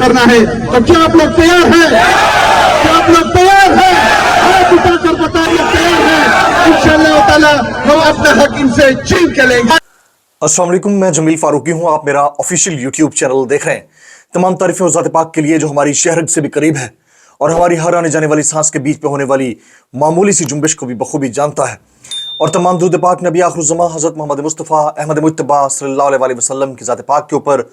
करना है। तो क्या आप लोग तैयार हैं? क्या आप लोग तैयार हैं? हाथ उठाकर बताइए तैयार हैं। इंशाअल्लाह ताला हम अपना हक इनसे छीन के लेंगे। अस्सलाम वालेकुम, मैं जमील फारूकी हूं। आप मेरा ऑफिशियल यूट्यूब चैनल देख रहे हैं। तमाम तारीफें ज़ात पाक के लिए जो हमारी शहरत से भी करीब है और हमारी हर आने जाने वाली सांस के बीच पे होने वाली मामूली सी जुम्बिश को भी बखूबी जानता है। और तमाम दुरूद पाक नबी आखिरुज़्ज़मा हज़रत मोहम्मद मुस्तफ़ा अहमद मुज्तबा सल्लल्लाहु अलैहि वसल्लम की ज़ात पाक के ऊपर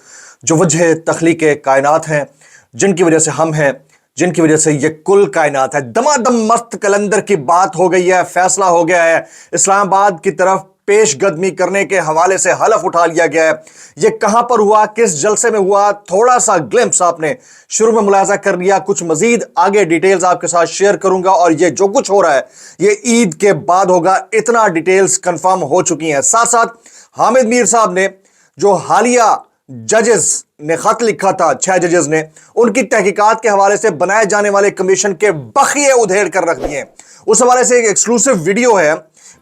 जो वजह तख्लीक कायनात हैं, जिनकी वजह से हम हैं, जिनकी वजह से ये कुल कायनात है। दमादम मस्त कलंदर की बात हो गई है, फैसला हो गया है। इस्लामाबाद की तरफ पेशकदमी करने के हवाले से हलफ उठा लिया गया है। ये कहां पर हुआ, किस जलसे में हुआ, थोड़ा सा ग्लिम्स आपने शुरू में मुलाजा कर लिया। कुछ मजीद आगे डिटेल्स आपके साथ शेयर करूंगा और ये जो कुछ हो रहा है ये ईद के बाद होगा, इतना डिटेल्स कंफर्म हो चुकी हैं। साथ साथ हामिद मीर साहब ने जो हालिया जजेस ने खत लिखा था, 6 जजेस ने, उनकी तहकीकात के हवाले से बनाए जाने वाले कमीशन के बखिए उधेड़ कर रख दिए। उस हवाले से एक एक्सक्लूसिव वीडियो है,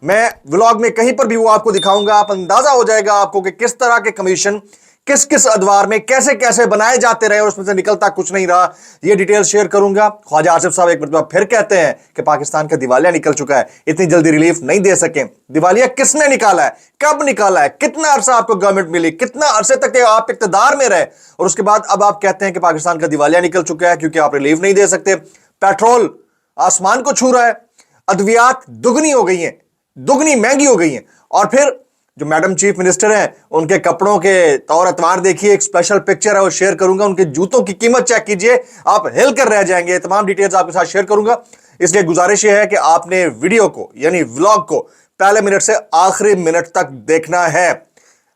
मैं व्लॉग में कहीं पर भी वो आपको दिखाऊंगा। आप अंदाजा हो जाएगा आपको कि किस तरह के कमीशन किस किस अदवार में कैसे कैसे बनाए जाते रहे और उसमें से निकलता कुछ नहीं रहा। ये डिटेल शेयर करूंगा। ख्वाजा आसिफ साहब एक मरतबा फिर कहते हैं कि पाकिस्तान का दिवालिया निकल चुका है, इतनी जल्दी रिलीफ नहीं दे सके। दिवालिया किसने निकाला है, कब निकाला है, कितना अरसा आपको गवर्नमेंट मिली, कितना अरसे तक आप इक्तदार में रहे, और उसके बाद अब आप कहते हैं कि पाकिस्तान का दिवालिया निकल चुका है क्योंकि आप रिलीफ नहीं दे सकते। पेट्रोल आसमान को छू रहा है, अद्वियात दुगनी हो गई हैं, दुगनी महंगी हो गई हैं। और फिर जो मैडम चीफ मिनिस्टर हैं उनके कपड़ों के तौर अतवार देखिए, एक स्पेशल पिक्चर है वो शेयर करूंगा। उनके जूतों की कीमत चेक कीजिए, आप हिल कर रह जाएंगे। तमाम डिटेल्स आपके साथ शेयर करूंगा। इसलिए गुजारिश ये है कि आपने वीडियो को यानी व्लॉग को पहले मिनट से आखिरी मिनट तक देखना है।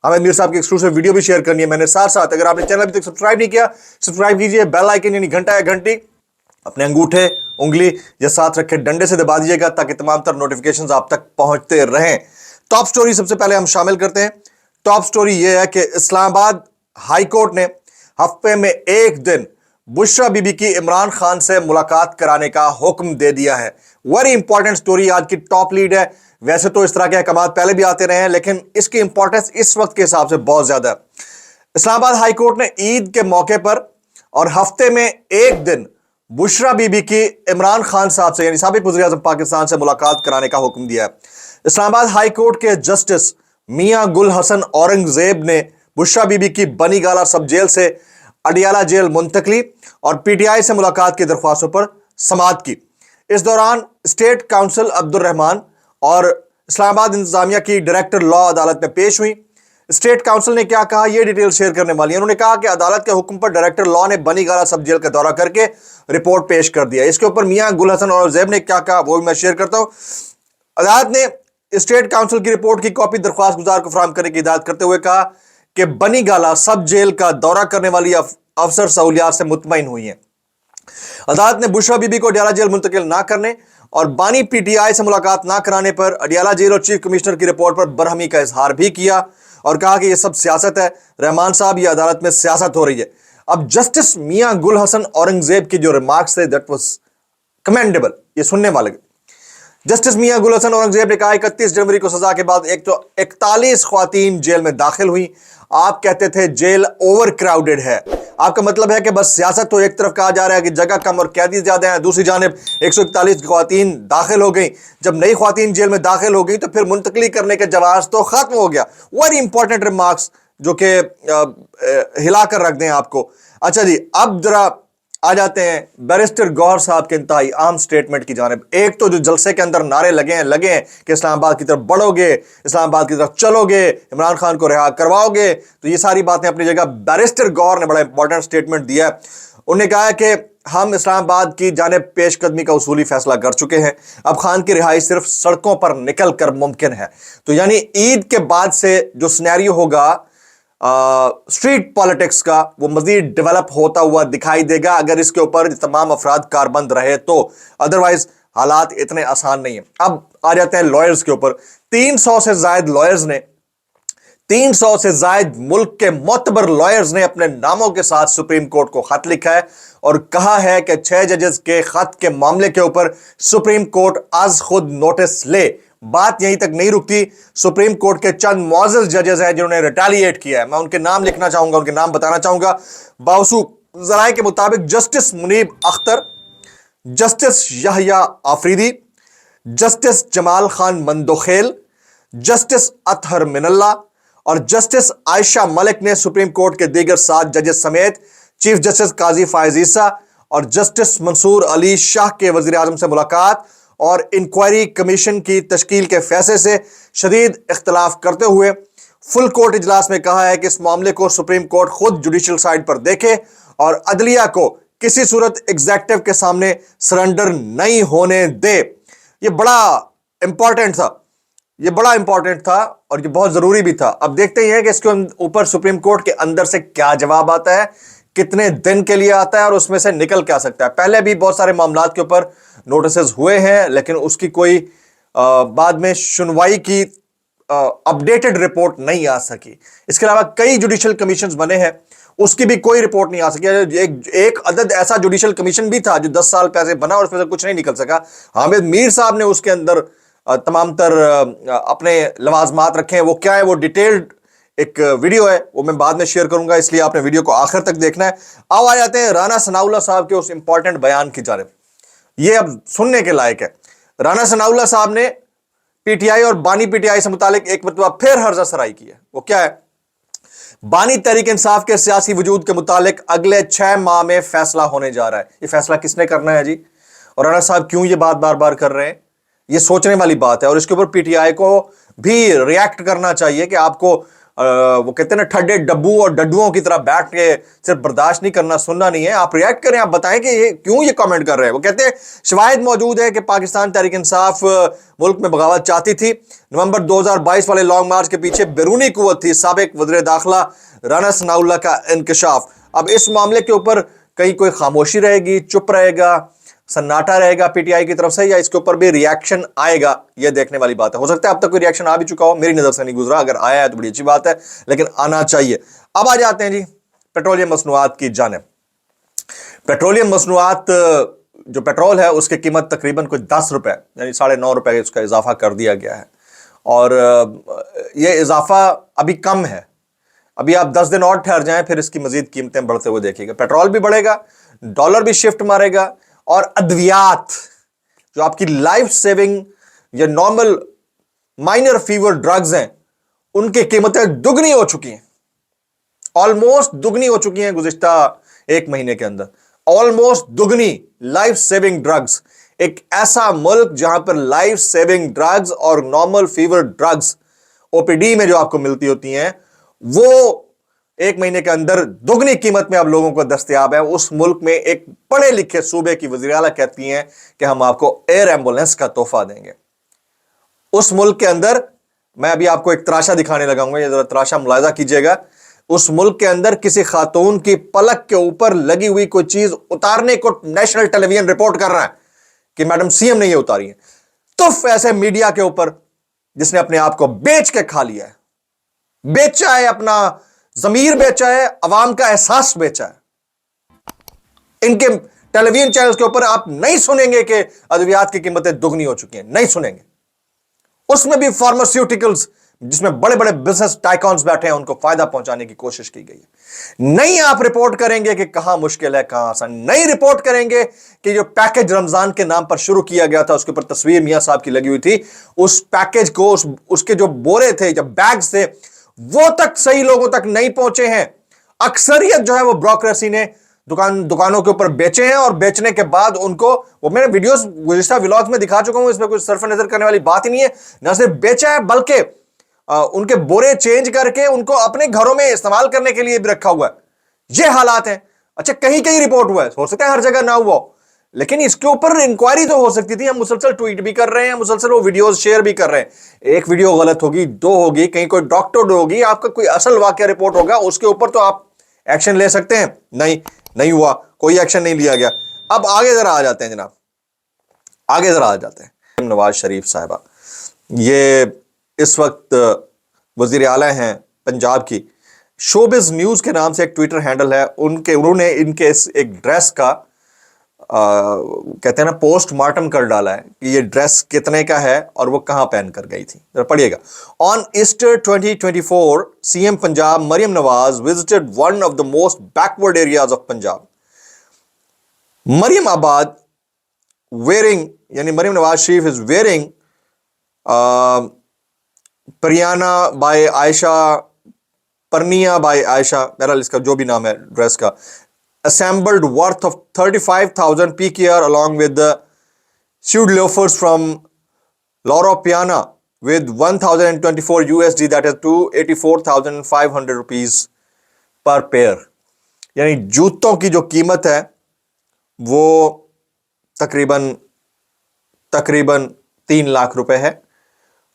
हामिद मीर साहब की एक्सक्लूसिव वीडियो भी शेयर करनी है मैंने। साथ साथ अगर आपने चैनल अभी तक सब्सक्राइब नहीं किया, सब्सक्राइब कीजिए। बेल आइकन यानी घंटा या घंटी अपने अंगूठे उंगली या साथ रखे डंडे से दबा दीजिएगा ताकि तमाम तरह नोटिफिकेशंस आप तक पहुंचते रहें। टॉप स्टोरी सबसे पहले हम शामिल करते हैं। टॉप स्टोरी यह है कि इस्लामाबाद हाई कोर्ट ने हफ्ते में एक दिन बुशरा बीबी की इमरान खान से मुलाकात कराने का हुक्म दे दिया है। वेरी इंपॉर्टेंट स्टोरी आज की टॉप लीड है। वैसे तो इस तरह के अहकाम पहले भी आते रहे हैं लेकिन इसकी इंपॉर्टेंस इस वक्त के हिसाब से बहुत ज्यादा है। इस्लामाबाद हाई कोर्ट ने ईद के मौके पर और हफ्ते में एक दिन बुशरा बीबी की इमरान खान साहब से यानी साबिक वज़ीर आज़म पाकिस्तान से मुलाकात कराने का हुक्म दिया है। इस्लामाबाद हाई कोर्ट के जस्टिस मियां गुल हसन औरंगजेब ने बुशरा बीबी की बनी गाला सब जेल से अडियाला जेल मुंतकली और पीटीआई से मुलाकात की दरख्वास्तों पर समाअत की। इस दौरान स्टेट काउंसिल अब्दुल रहमान और इस्लामाबाद इंतजामिया की डायरेक्टर लॉ अदालत में पेश हुई। स्टेट काउंसिल ने क्या कहा, यह डिटेल शेयर करने वाली है। उन्होंने कहा कि अदालत के हुक्म पर डायरेक्टर लॉ ने बनी गाला सब जेल का दौरा करके रिपोर्ट पेश कर दिया। इसके ऊपर मियां गुल हसन औरंगजेब ने क्या कहा वो भी मैं शेयर करता हूं। अदालत ने स्टेट काउंसिल की रिपोर्ट की कॉपी दरख्वास्त गुजार को फराहम करने की हिदायत करते हुए कहा कि बनी गाला सब जेल का दौरा करने वाली अफसर सहूलियात से मुतमईन हुई है। अदालत ने बुशरा बीबी को अडियाला जेल मुंतकिल ना करने और बानी पीटीआई से मुलाकात ना कराने पर अडियाला जेल और चीफ कमिश्नर की रिपोर्ट पर बरहमी का इजहार भी किया और कहा कि यह सब सियासत है। रहमान साहब, यह अदालत में सियासत हो रही है। अब जस्टिस मियां गुल हसन औरंगजेब की जो रिमार्क्स थे दैट वाज कमेंडेबल, ये सुनने वाले। जस्टिस मियां गुल हसन औरंगजेब ने कहा 31 जनवरी को सजा के बाद एक तो 41 ख्वातीन जेल में दाखिल हुई। आप कहते थे जेल ओवर क्राउडेड है, आपका मतलब है कि बस सियासत तो एक तरफ कहा जा रहा है कि जगह कम और कैदी ज्यादा है, दूसरी जानिब 141 ख्वातीन दाखिल हो गई। जब नई ख्वातीन जेल में दाखिल हो गई तो फिर मुंतकली करने के जवाब तो खत्म हो गया। वेरी इंपॉर्टेंट रिमार्क्स जो कि हिलाकर रख दें आपको। अच्छा जी, अब जरा आ जाते हैं बैरिस्टर गौहर साहब के इंतहाई आम स्टेटमेंट की जानिब। एक तो जो जलसे के अंदर नारे लगे हैं कि इस्लामाबाद की तरफ बढ़ोगे, इस्लामाबाद की तरफ चलोगे, इमरान खान को रिहा करवाओगे, तो ये सारी बातें अपनी जगह। बैरिस्टर गौहर ने बड़ा इंपॉर्टेंट स्टेटमेंट दिया है। उन्होंने कहा है कि हम इस्लामाबाद की जानिब पेशकदमी का उसूली फैसला कर चुके हैं, अब खान की रिहाई सिर्फ सड़कों पर निकल कर मुमकिन है। तो यानी ईद के बाद से जो सिनेरियो होगा स्ट्रीट पॉलिटिक्स का, वो मजीद डेवलप होता हुआ दिखाई देगा अगर इसके ऊपर तमाम अफराद कारबंद रहे तो। अदरवाइज हालात इतने आसान नहीं है। अब आ जाते हैं लॉयर्स के ऊपर। 300 से ज्यादा लॉयर्स ने 300 से ज्यादा मुल्क के मोतबर लॉयर्स ने अपने नामों के साथ सुप्रीम कोर्ट को खत लिखा है और कहा है कि 6 जजेस के खत के मामले के ऊपर सुप्रीम कोर्ट आज खुद नोटिस ले। बात यहीं तक नहीं रुकती। सुप्रीम कोर्ट के चंद मुअज़्ज़ज़ जजेस हैं जिन्होंने रिटेलिएट किया है। मैं उनके नाम लिखना चाहूंगा, उनके नाम बताना चाहूंगा। बावसू ذرائع کے مطابق جسٹس منیب اختر، جسٹس یحییٰ آفریدی، جسٹس جمال خان مندوخیل، جسٹس اطہر من اللہ اور جسٹس عائشہ ملک نے سپریم کورٹ کے دیگر 7 ججز سمیت چیف جسٹس قاضی فائز عیسیٰ اور جسٹس منصور علی شاہ کے وزیر اعظم سے ملاقات اور انکوائری کمیشن کی تشکیل کے فیصلے سے شدید اختلاف کرتے ہوئے فل کورٹ اجلاس میں کہا ہے کہ اس معاملے کو سپریم کورٹ خود جوڈیشل سائٹ پر دیکھے اور عدلیہ کو کسی صورت ایگزیکٹو کے سامنے سرنڈر نہیں ہونے دے۔ یہ بڑا امپورٹنٹ تھا اور یہ بہت ضروری بھی تھا۔ اب دیکھتے ہیں کہ اس کے اوپر سپریم کورٹ کے اندر سے کیا جواب آتا ہے، کتنے دن کے لیے آتا ہے اور اس میں سے نکل کیا سکتا ہے۔ پہلے بھی بہت سارے معاملات کے اوپر نوٹسز ہوئے ہیں لیکن اس کی کوئی بعد میں سنوائی کی اپڈیٹڈ رپورٹ نہیں آ سکی۔ اس کے علاوہ کئی جوڈیشل کمیشنز بنے ہیں، اس کی بھی کوئی رپورٹ نہیں آ سکی۔ ایک عدد ایسا جوڈیشل کمیشن بھی تھا جو 10 سال پہلے بنا اور اس میں سے کچھ نہیں نکل سکا۔ حامد میر صاحب نے اس کے اندر تمام تر اپنے لوازمات رکھے ہیں۔ وہ کیا ہے، وہ ڈیٹیلڈ ایک ویڈیو ہے، وہ میں بعد میں شیئر کروں گا، اس لیے آپ نے ویڈیو کو آخر تک دیکھنا ہے۔ آؤ آ جاتے ہیں رانا ثناءاللہ صاحب کے اس امپورٹنٹ بیان کی جانب۔ یہ اب سننے کے لائق ہے۔ رانا ثناءاللہ صاحب نے پی ٹی آئی اور بانی پی ٹی آئی سے متعلق ایک مرتبہ پھر ہرزہ سرائی کی ہے۔ وہ کیا ہے؟ بانی تحریک انصاف کے سیاسی وجود کے متعلق اگلے 6 ماہ میں فیصلہ ہونے جا رہا ہے۔ یہ فیصلہ کس نے کرنا ہے جی؟ اور رانا صاحب کیوں یہ بات بار بار کر رہے ہیں؟ یہ سوچنے والی بات ہے اور اس کے اوپر پی ٹی آئی کو بھی ریاکٹ کرنا چاہیے کہ آپ کو وہ کہتے ہیں نا ٹھڈے ڈبو اور ڈڈوؤں کی طرح بیٹھ کے صرف برداشت نہیں کرنا، سننا نہیں ہے، آپ ریاکٹ کریں، آپ بتائیں کہ یہ کیوں یہ کامنٹ کر رہے ہیں۔ وہ کہتے ہیں شواہد موجود ہے کہ پاکستان تحریک انصاف ملک میں بغاوت چاہتی تھی۔ نومبر 2022 والے لانگ مارچ کے پیچھے بیرونی قوت تھی۔ سابق وزیر داخلہ رانا ثناءاللہ کا انکشاف۔ اب اس معاملے کے اوپر کہیں کوئی خاموشی رہے گی، چپ رہے گا، سناٹا رہے گا پی ٹی آئی کی طرف سے، یا اس کے اوپر بھی ریاکشن آئے گا؟ یہ دیکھنے والی بات ہے۔ ہو سکتا ہے اب تک کوئی ریاکشن آ بھی چکا ہو، میری نظر سے نہیں گزرا، اگر آیا ہے تو بڑی اچھی بات ہے لیکن آنا چاہیے۔ اب آ جاتے ہیں جی پیٹرولیم مصنوعات کی جانب۔ پیٹرولیم مصنوعات جو پیٹرول ہے اس کی قیمت تقریباً کوئی 10 روپے یعنی 9.5 روپے اس کا اضافہ کر دیا گیا ہے اور یہ اضافہ ابھی کم ہے۔ ابھی آپ 10 دن اور ٹھہر جائیں پھر اس کی مزید قیمتیں بڑھتے ہوئے دیکھیں گے۔ پیٹرول بھی بڑھے گا، ڈالر بھی شفٹ مارے گا اور ادویات جو آپ کی لائف سیونگ یا نارمل مائنر فیور ڈرگز ہیں ان کی قیمتیں دگنی ہو چکی ہیں، آلموسٹ دگنی ہو چکی ہیں گزشتہ 1 مہینے کے اندر، آلموسٹ دگنی لائف سیونگ ڈرگز۔ ایک ایسا ملک جہاں پر لائف سیونگ ڈرگز اور نارمل فیور ڈرگز او پی ڈی میں جو آپ کو ملتی ہوتی ہیں وہ 1 مہینے کے اندر دگنی قیمت میں اب لوگوں کو دستیاب ہے۔ اس ملک میں ایک پڑھے لکھے صوبے کی وزیر اعلیٰ کہتی ہیں کہ ہم آپ کو ایئر ایمبولینس کا تحفہ دیں گے۔ اس ملک کے اندر، میں ابھی آپ کو ایک تراشا دکھانے لگا ہوں گا، یہ ذرا تراشا ملاحظہ کیجئے گا۔ اس ملک کے اندر کسی خاتون کی پلک کے اوپر لگی ہوئی کوئی چیز اتارنے کو نیشنل ٹیلی ویژن رپورٹ کر رہا ہے کہ میڈم سی ایم نے یہ اتاری ہے۔ تف ایسے میڈیا کے اوپر جس نے اپنے آپ کو بیچ کے کھا لیا ہے، بیچا ہے، اپنا ضمیر بیچا ہے، عوام کا احساس بیچا ہے۔ ان کے ٹیلی ویژن چینلز کے اوپر آپ نہیں سنیں گے کہ ادویات کی قیمتیں دگنی ہو چکی ہیں، نہیں سنیں گے۔ اس میں بھی فارماسیوٹیکلز جس میں بڑے بڑے بزنس ٹائکونز بیٹھے ہیں ان کو فائدہ پہنچانے کی کوشش کی گئی ہے۔ نہیں آپ رپورٹ کریں گے کہ کہاں مشکل ہے کہاں آسان، نہیں رپورٹ کریں گے کہ جو پیکج رمضان کے نام پر شروع کیا گیا تھا اس کے اوپر تصویر میاں صاحب کی لگی ہوئی تھی، اس پیکج کو اس کے جو بورے تھے یا بیگز تھے وہ تک صحیح لوگوں تک نہیں پہنچے ہیں۔ اکثریت جو ہے وہ بروکریسی نے دکانوں کے اوپر بیچے ہیں اور بیچنے کے بعد ان کو، وہ میں نے ویڈیوز گزشتہ ولاگز میں دکھا چکا ہوں، اس میں کچھ صرف نظر کرنے والی بات ہی نہیں ہے۔ نہ صرف بیچا ہے بلکہ ان کے بورے چینج کر کے ان کو اپنے گھروں میں استعمال کرنے کے لیے بھی رکھا ہوا ہے۔ یہ حالات ہیں۔ اچھا کہیں رپورٹ ہوا ہے، ہو سکتا ہے ہر جگہ نہ ہوا ہو، لیکن اس کے اوپر انکوائری تو ہو سکتی تھی۔ ہم مسلسل ٹویٹ بھی کر رہے ہیں، مسلسل وہ ویڈیوز شیئر بھی کر رہے ہیں۔ ایک ویڈیو غلط ہوگی، 2 ہوگی، کہیں کوئی ڈاکٹر ہوگی، آپ کا کوئی اصل واقعہ رپورٹ ہوگا، اس کے اوپر تو آپ ایکشن لے سکتے ہیں۔ نہیں ہوا، کوئی ایکشن نہیں لیا گیا۔ اب آگے ذرا آ جاتے ہیں جناب، آگے ذرا آ جاتے ہیں۔ نواز شریف صاحبہ یہ اس وقت وزیر اعلیٰ ہیں پنجاب کی۔ شوبز نیوز کے نام سے ایک ٹویٹر ہینڈل ہے، انہوں نے ان کے ایک ڈریس کا کہتے ہیں نا پوسٹ مارٹم کر ڈالا ہے کہ یہ ڈریس کتنے کا ہے اور وہ کہاں پہن کر گئی تھی۔ ذرا پڑھیے گا۔ On Easter 2024 C M Punjab Maryam Nawaz visited one of the most backward areas of Punjab. Maryam आबाद wearing, यानी Maryam Nawaz Sharif is wearing Pernia by Ayesha, Pernia by Ayesha, बहरहाल इसका जो भी नाम है ड्रेस का, assembled worth of 35,000 PKR along with the suede loafers from Loro Piana with 1,024 USD, that is 284,500 rupees per pair. यानी जूतों की जो कीमत है वो तकरीबन 3 लाख रुपए है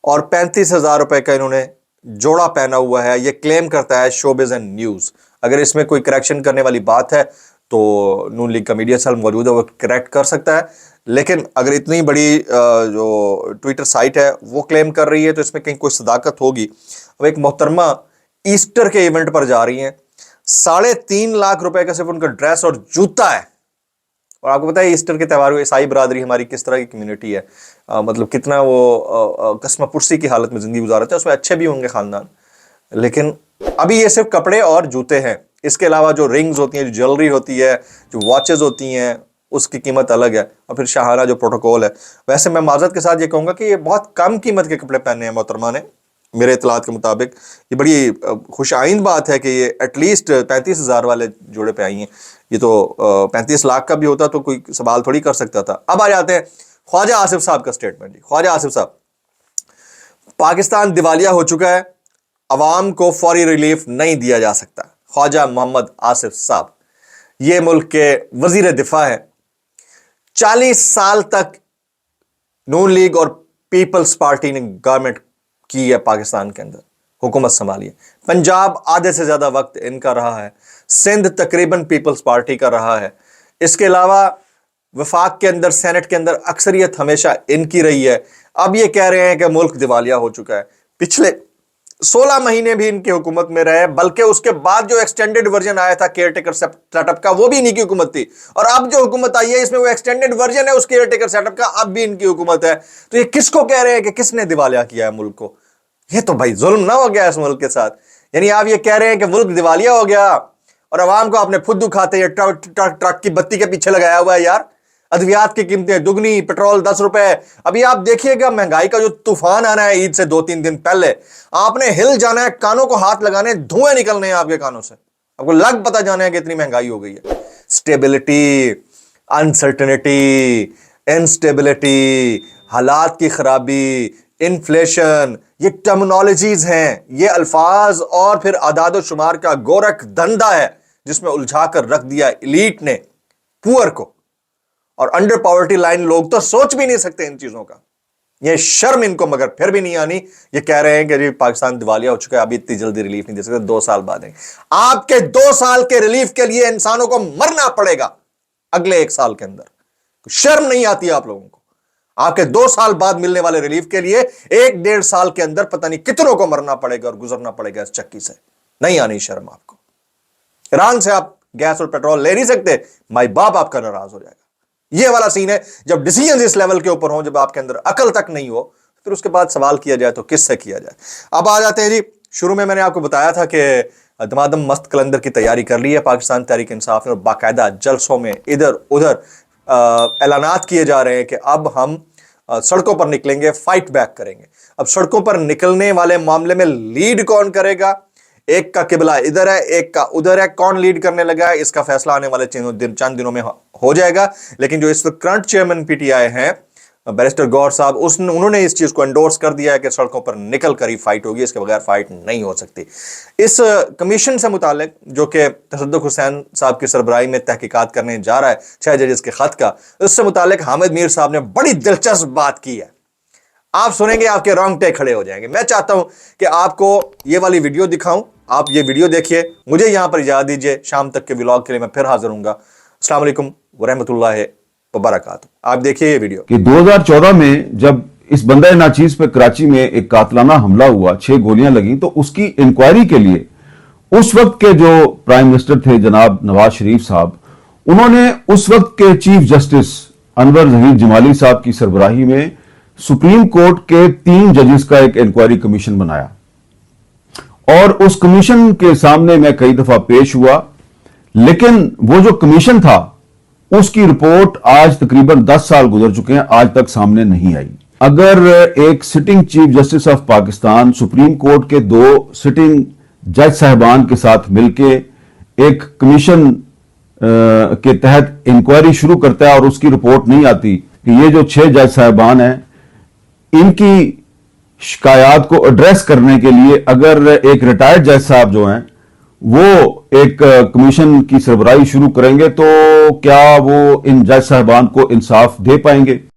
और 35,000 रुपए का इन्होंने जोड़ा पहना हुआ है। ये क्लेम करता है शोबिज एंड न्यूज। अगर इसमें कोई करेक्शन करने वाली बात है तो नून लीग का मीडिया सेल मौजूद है, वो करेक्ट कर सकता है, लेकिन अगर इतनी बड़ी जो ट्विटर साइट है वो क्लेम कर रही है तो इसमें कहीं कोई सदाकत होगी। अब एक मोहतरमा ईस्टर के इवेंट पर जा रही हैं, 3.5 लाख रुपए का सिर्फ उनका ड्रेस और जूता है। और आपको पता है ईस्टर के त्यौहार में ईसाई बरादरी हमारी किस तरह की कम्युनिटी है, मतलब कितना वो कस्मा पुरसी की हालत में जिंदगी गुजारते हैं। उसमें अच्छे भी होंगे खानदान, लेकिन अभी ये सिर्फ कपड़े और जूते हैं। इसके अलावा जो रिंग्स होती हैं, जो ज्वेलरी होती है, जो वॉचेज होती हैं, उसकी कीमत अलग है। और फिर शाहाना जो प्रोटोकॉल है। वैसे मैं माजरत के साथ ये कहूँगा कि ये बहुत कम कीमत के कपड़े पहने हैं मोहतरमा ने, मेरे इतलात के मुताबिक। ये बड़ी खुश आइंद बात है कि ये एटलीस्ट 35,000 वाले जोड़े पे आई हैं। ये तो 35 लाख का भी होता तो कोई सवाल थोड़ी कर सकता था। अब आ जाते हैं ख्वाजा आसिफ साहब का स्टेटमेंट। जी, ख्वाजा आसिफ साहब, पाकिस्तान दिवालिया हो चुका है, अवाम को फौरी रिलीफ नहीं दिया जा सकता। ख्वाजा मोहम्मद आसिफ साहब ये मुल्क के वजीर दिफा है। 40 साल तक नून लीग और पीपल्स पार्टी ने गवर्नमेंट की है पाकिस्तान के अंदर, हुकूमत संभाली है। पंजाब आधे से ज्यादा वक्त इनका रहा है, सिंध तकरीबन पीपल्स पार्टी का रहा है। इसके अलावा वफाक के अंदर, सेनेट के अंदर अक्सरियत हमेशा इनकी रही है। अब ये कह रहे हैं कि मुल्क दिवालिया हो चुका है। पिछले 16 महीने भी इनकी हुकूमत में रहे, बल्कि उसके बाद जो एक्सटेंडेड वर्जन आया था केयरटेकर सेटअप का, वो भी इन्हीं की हुकूमत थी। और अब जो हुकूमत आई है इसमें वो एक्सटेंडेड वर्जन है उस केयरटेकर सेटअप का, अब भी इनकी हुकूमत है। तो ये किसको कह रहे हैं कि किसने दिवालिया किया है मुल्क को? ये तो भाई जुल्म ना हो गया इस मुल्क के साथ? यानी आप ये कह रहे हैं कि मुल्क दिवालिया हो गया और अवाम को आपने फुद्दू खाते ये ट्रक की बत्ती के पीछे लगाया हुआ है। यार, अद्वियात की कीमतें दुगनी, पेट्रोल 10 रुपए। अभी आप देखिएगा महंगाई का जो तूफान आना है ईद से 2-3 दिन पहले, आपने हिल जाना है, कानों को हाथ लगाने, धुएं निकलने हैं आपके कानों से। आपको लग पता जाना है कि इतनी महंगाई हो गई है। स्टेबिलिटी, अनसर्टेनिटी, इनस्टेबिलिटी, हालात की खराबी, इन्फ्लेशन, ये टर्मिनोलॉजीज हैं, ये अल्फाज और फिर आदाद और शुमार का गोरख धंधा है जिसमें उलझा कर रख दिया एलीट ने पुअर को। और अंडर पॉवर्टी लाइन लोग तो सोच भी नहीं सकते इन चीजों का। ये शर्म इनको मगर फिर भी नहीं आनी। ये कह रहे हैं कि जी पाकिस्तान दिवालिया हो चुका है, अभी इतनी जल्दी रिलीफ नहीं दे सकते, 2 साल बाद है। आपके 2 साल के रिलीफ के लिए इंसानों को मरना पड़ेगा अगले 1 साल के अंदर। शर्म नहीं आती आप लोगों को? आपके 2 साल बाद मिलने वाले रिलीफ के लिए 1-1.5 साल के अंदर पता नहीं कितनों को मरना पड़ेगा और गुजरना पड़ेगा इस चक्की से। नहीं आनी शर्म आपको? ईरान से आप गैस और पेट्रोल ले नहीं सकते, माई बाप आपका नाराज हो जाएगा। ये वाला सीन है। जब डिसीजन इस लेवल के ऊपर हो, जब आपके अंदर अकल तक नहीं हो, फिर उसके बाद सवाल किया जाए तो किससे किया जाए। अब आ जाते हैं जी, शुरू में मैंने आपको बताया था कि दमादम मस्त कलंदर की तैयारी कर ली है पाकिस्तान तहरीक इंसाफ ने और बाकायदा जलसों में इधर उधर ऐलानात किए जा रहे हैं कि अब हम सड़कों पर निकलेंगे, फाइट बैक करेंगे। अब सड़कों पर निकलने वाले मामले में लीड कौन करेगा? एक का किबला इधर है, एक का उधर है। कौन लीड करने लगा है इसका फैसला आने वाले चंद दिनों में हो जाएगा। लेकिन जो इस वक्त करंट चेयरमैन पीटीआई हैं बैरिस्टर गौर साहब, उन्होंने इस चीज को एंडोर्स कर दिया है कि सड़कों पर निकल कर ही फाइट होगी, इसके बगैर फाइट नहीं हो सकती। इस कमीशन से मुतालिक जो कि तसद्दुक हुसैन साहब की सरबराही में तहकीकात करने जा रहा है 6 जजेस के खत का, उससे मुतालिक हामिद मीर साहब ने बड़ी दिलचस्प बात की है। आप सुनेंगे आपके रोंगटे खड़े हो जाएंगे। मैं चाहता हूं कि आपको ये वाली वीडियो दिखाऊं, आप ये वीडियो देखिए, मुझे यहां पर इजाजत दीजिए। शाम तक के व्लॉग के लिए मैं फिर हाजिर हूंगा। अस्सलाम वालेकुम वरहमतुल्लाहि वबरकातुहू। आप देखिए ये वीडियो। कि 2014 में जब इस बंदर नाचीज पे कराची में एक कातलाना हमला हुआ, 6 गोलियां लगी, तो उसकी इंक्वायरी के लिए उस वक्त के जो प्राइम मिनिस्टर थे जनाब नवाज शरीफ साहब, उन्होंने उस वक्त के चीफ जस्टिस अनवर जहीर जमाली साहब की सरबराही में सुप्रीम कोर्ट के 3 जजेस का एक इंक्वायरी कमीशन बनाया। और उस कमीशन के सामने मैं कई दफा पेश हुआ, लेकिन वो जो कमीशन था اس کی رپورٹ آج تقریباً 10 سال گزر چکے ہیں، آج تک سامنے نہیں آئی۔ اگر ایک sitting chief justice of Pakistan supreme court کے 2 سٹنگ جج صاحبان کے ساتھ مل کے ایک کمیشن کے تحت انکوائری شروع کرتا ہے اور اس کی رپورٹ نہیں آتی کہ یہ جو 6 جج صاحبان ہیں ان کی شکایات کو ایڈریس کرنے کے لیے اگر ایک ریٹائرڈ جج صاحب جو ہیں وہ ایک کمیشن کی سربراہی شروع کریں گے تو کیا وہ ان جج صاحبان کو انصاف دے پائیں گے؟